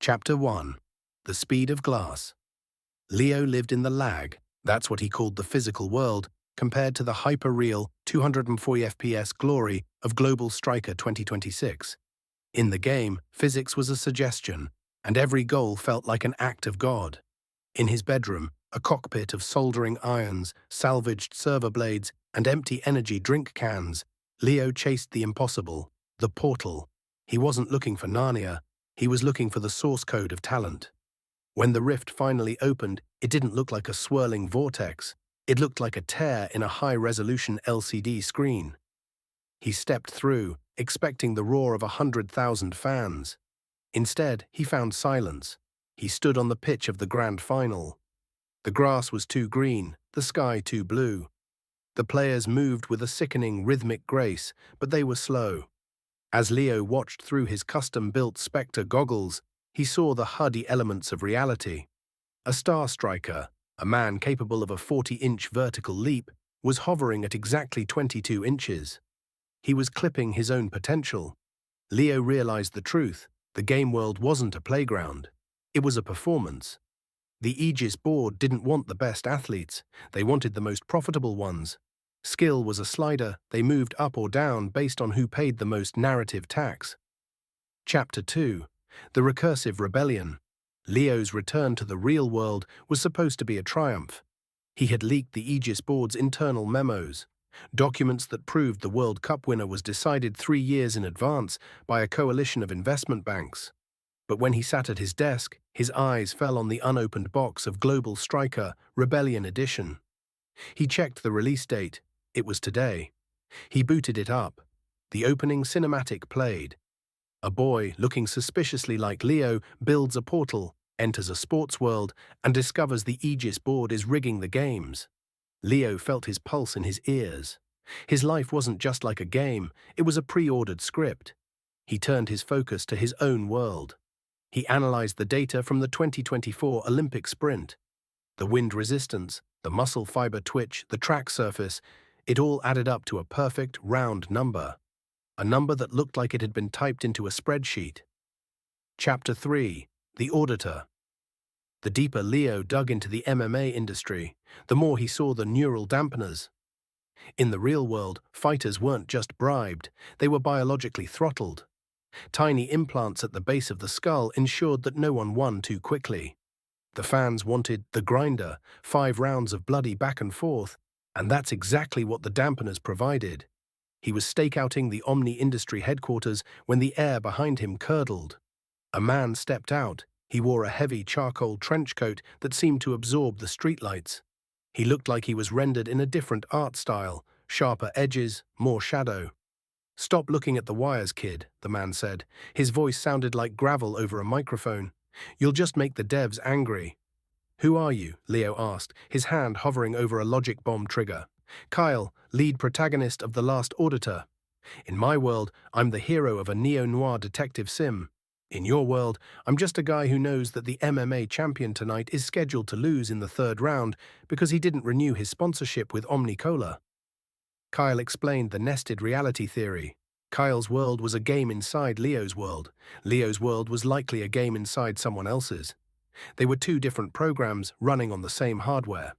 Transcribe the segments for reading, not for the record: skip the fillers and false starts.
Chapter 1. The Speed of Glass. Leo lived in the lag, that's what he called the physical world, compared to the hyper-real 240 FPS glory of Global Striker 2026. In the game, physics was a suggestion, and every goal felt like an act of God. In his bedroom, a cockpit of soldering irons, salvaged server blades, and empty energy drink cans, Leo chased the impossible, the portal. He wasn't looking for Narnia, he was looking for the source code of talent. When the rift finally opened, it didn't look like a swirling vortex. It looked like a tear in a high-resolution LCD screen. He stepped through, expecting the roar of 100,000 fans. Instead, he found silence. He stood on the pitch of the grand final. The grass was too green, the sky too blue. The players moved with a sickening rhythmic grace, but they were slow. As Leo watched through his custom-built Spectre goggles, he saw the HUD elements of reality. A star striker, a man capable of a 40-inch vertical leap, was hovering at exactly 22 inches. He was clipping his own potential. Leo realized the truth. The game world wasn't a playground. It was a performance. The Aegis board didn't want the best athletes. They wanted the most profitable ones. Skill was a slider. They moved up or down based on who paid the most narrative tax. Chapter 2. The Recursive Rebellion. Leo's return to the real world was supposed to be a triumph. He had leaked the Aegis board's internal memos, documents that proved the World Cup winner was decided 3 years in advance by a coalition of investment banks. But when he sat at his desk, his eyes fell on the unopened box of Global Striker Rebellion Edition. He checked the release date. It was today. He booted it up. The opening cinematic played. A boy, looking suspiciously like Leo, builds a portal, enters a sports world, and discovers the Aegis board is rigging the games. Leo felt his pulse in his ears. His life wasn't just like a game, it was a pre-ordered script. He turned his focus to his own world. He analyzed the data from the 2024 Olympic sprint. The wind resistance, the muscle fiber twitch, the track surface, it all added up to a perfect, round number. A number that looked like it had been typed into a spreadsheet. Chapter 3. The Auditor. The deeper Leo dug into the MMA industry, the more he saw the neural dampeners. In the real world, fighters weren't just bribed, they were biologically throttled. Tiny implants at the base of the skull ensured that no one won too quickly. The fans wanted the grinder, 5 rounds of bloody back and forth, and that's exactly what the dampeners provided. He was stakeouting the Omni industry headquarters when the air behind him curdled. A man stepped out. He wore a heavy charcoal trench coat that seemed to absorb the streetlights. He looked like he was rendered in a different art style, sharper edges, more shadow. "Stop looking at the wires, kid," the man said. His voice sounded like gravel over a microphone. "You'll just make the devs angry." "Who are you?" Leo asked, his hand hovering over a logic bomb trigger. "Kyle, lead protagonist of The Last Auditor. In my world, I'm the hero of a neo-noir detective sim. In your world, I'm just a guy who knows that the MMA champion tonight is scheduled to lose in the 3rd round because he didn't renew his sponsorship with Omni-Cola." Kyle explained the nested reality theory. Kyle's world was a game inside Leo's world. Leo's world was likely a game inside someone else's. They were 2 different programs running on the same hardware.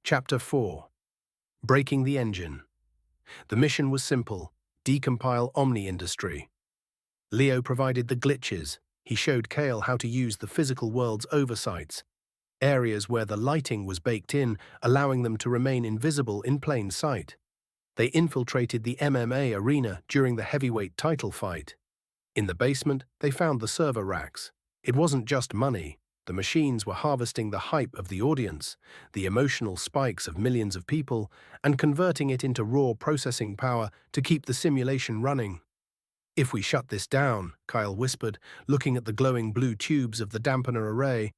Chapter 4. Breaking the Engine. The mission was simple: decompile Omni Industry. Leo provided the glitches. He showed Kyle how to use the physical world's oversights, areas where the lighting was baked in, allowing them to remain invisible in plain sight. They infiltrated the MMA arena during the heavyweight title fight. In the basement, they found the server racks. It wasn't just money. The machines were harvesting the hype of the audience, the emotional spikes of millions of people, and converting it into raw processing power to keep the simulation running. "If we shut this down," Kyle whispered, looking at the glowing blue tubes of the dampener array,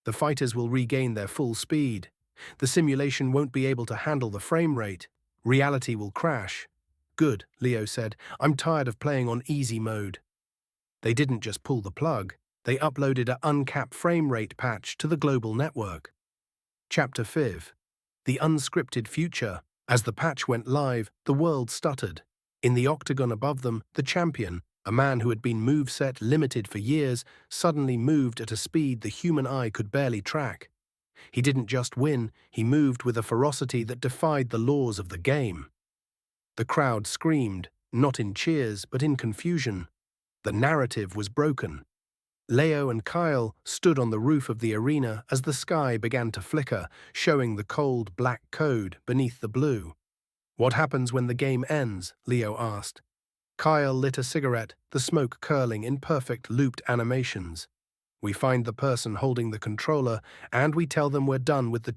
"the fighters will regain their full speed. The simulation won't be able to handle the frame rate. Reality will crash." "Good," Leo said. "I'm tired of playing on easy mode." They didn't just pull the plug. They uploaded an uncapped frame rate patch to the global network. Chapter 5. The Unscripted Future. As the patch went live, the world stuttered. In the octagon above them, the champion, A man who had been moveset limited for years suddenly moved at a speed the human eye could barely track. He didn't just win, he moved with a ferocity that defied the laws of the game. The crowd screamed, not in cheers but in confusion. The narrative was broken. Leo and Kyle stood on the roof of the arena as the sky began to flicker, showing the cold black code beneath the blue. "What happens when the game ends?" Leo asked. Kyle lit a cigarette, the smoke curling in perfect looped animations. "We find the person holding the controller, and we tell them we're done with the